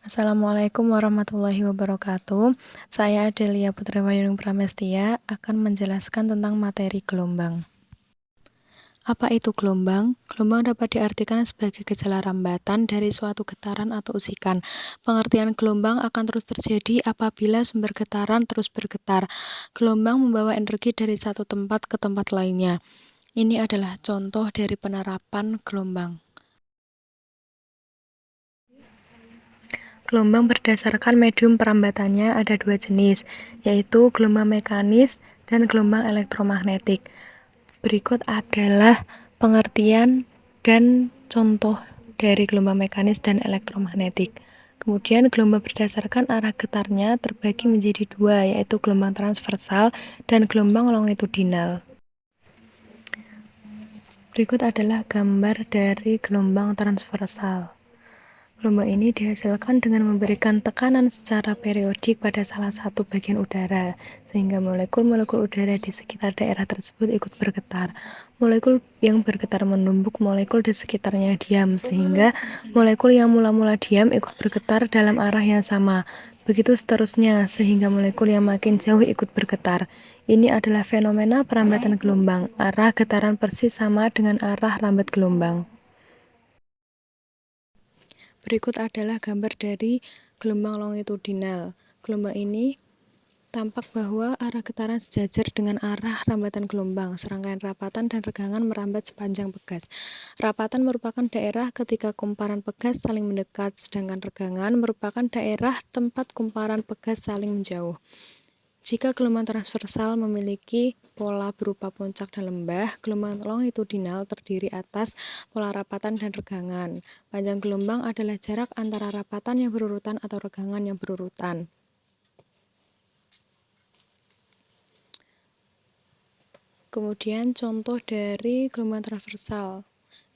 Assalamualaikum warahmatullahi wabarakatuh. Saya Adelia Putriwayuning Pramestia akan menjelaskan tentang materi gelombang. Apa itu gelombang? Gelombang dapat diartikan sebagai gejala rambatan dari suatu getaran atau usikan. Pengertian gelombang akan terus terjadi apabila sumber getaran terus bergetar. Gelombang membawa energi dari satu tempat ke tempat lainnya. Ini adalah contoh dari penerapan gelombang. Gelombang berdasarkan medium perambatannya ada dua jenis, yaitu gelombang mekanis dan gelombang elektromagnetik. Berikut adalah pengertian dan contoh dari gelombang mekanis dan elektromagnetik. Kemudian gelombang berdasarkan arah getarnya terbagi menjadi dua, yaitu gelombang transversal dan gelombang longitudinal. Berikut adalah gambar dari gelombang transversal. Gelombang ini dihasilkan dengan memberikan tekanan secara periodik pada salah satu bagian udara, sehingga molekul-molekul udara di sekitar daerah tersebut ikut bergetar. Molekul yang bergetar menumbuk molekul di sekitarnya diam, sehingga molekul yang mula-mula diam ikut bergetar dalam arah yang sama. Begitu seterusnya, sehingga molekul yang makin jauh ikut bergetar. Ini adalah fenomena perambatan gelombang. Arah getaran persis sama dengan arah rambat gelombang. Berikut adalah gambar dari gelombang longitudinal. Gelombang ini tampak bahwa arah getaran sejajar dengan arah rambatan gelombang. Serangkaian rapatan dan regangan merambat sepanjang pegas. Rapatan merupakan daerah ketika kumparan pegas saling mendekat, sedangkan regangan merupakan daerah tempat kumparan pegas saling menjauh. Jika gelombang transversal memiliki pola berupa puncak dan lembah, gelombang longitudinal terdiri atas pola rapatan dan regangan. Panjang gelombang adalah jarak antara rapatan yang berurutan atau regangan yang berurutan. Kemudian contoh dari gelombang transversal,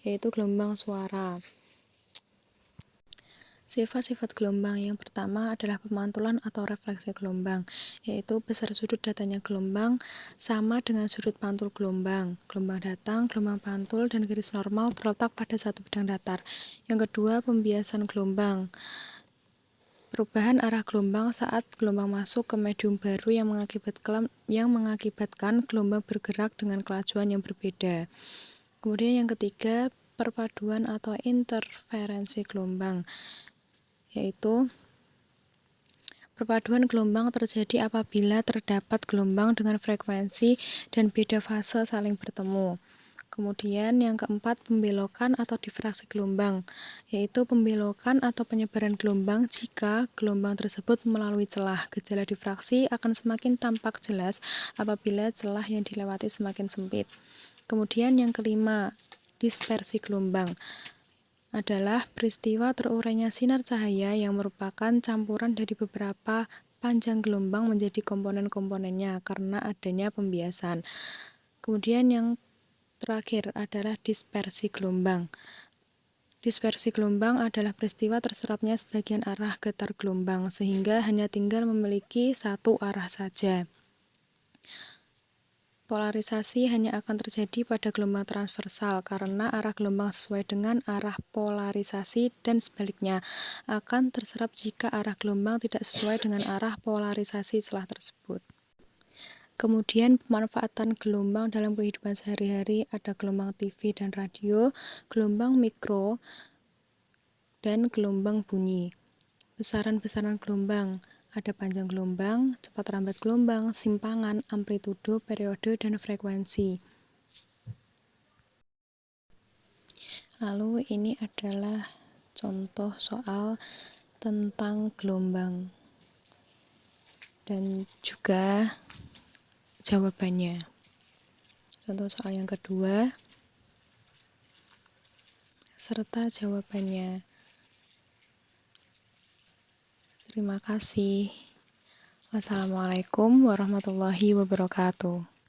yaitu gelombang suara. Sifat-sifat gelombang yang pertama adalah pemantulan atau refleksi gelombang, yaitu besar sudut datanya gelombang sama dengan sudut pantul gelombang. Gelombang datang, gelombang pantul, dan garis normal terletak pada satu bidang datar. Yang kedua, pembiasan gelombang. Perubahan arah gelombang saat gelombang masuk ke medium baru yang mengakibatkan gelombang bergerak dengan kelajuan yang berbeda. Kemudian yang ketiga, perpaduan atau interferensi gelombang, yaitu perpaduan gelombang terjadi apabila terdapat gelombang dengan frekuensi dan beda fase saling bertemu. Kemudian yang keempat, pembelokan atau difraksi gelombang, yaitu pembelokan atau penyebaran gelombang jika gelombang tersebut melalui celah. Gejala difraksi akan semakin tampak jelas apabila celah yang dilewati semakin sempit. Kemudian yang kelima, dispersi gelombang adalah peristiwa terurainya sinar cahaya yang merupakan campuran dari beberapa panjang gelombang menjadi komponen-komponennya karena adanya pembiasan. Kemudian yang terakhir adalah dispersi gelombang. Dispersi gelombang adalah peristiwa terserapnya sebagian arah getar gelombang sehingga hanya tinggal memiliki satu arah saja. Polarisasi hanya akan terjadi pada gelombang transversal karena arah gelombang sesuai dengan arah polarisasi dan sebaliknya akan terserap jika arah gelombang tidak sesuai dengan arah polarisasi celah tersebut. Kemudian pemanfaatan gelombang dalam kehidupan sehari-hari ada gelombang TV dan radio, gelombang mikro, dan gelombang bunyi. Besaran-besaran gelombang ada panjang gelombang, cepat rambat gelombang, simpangan, amplitudo, periode, dan frekuensi. Lalu ini adalah contoh soal tentang gelombang dan juga jawabannya. Contoh soal yang kedua serta jawabannya. Terima kasih. Wassalamualaikum warahmatullahi wabarakatuh.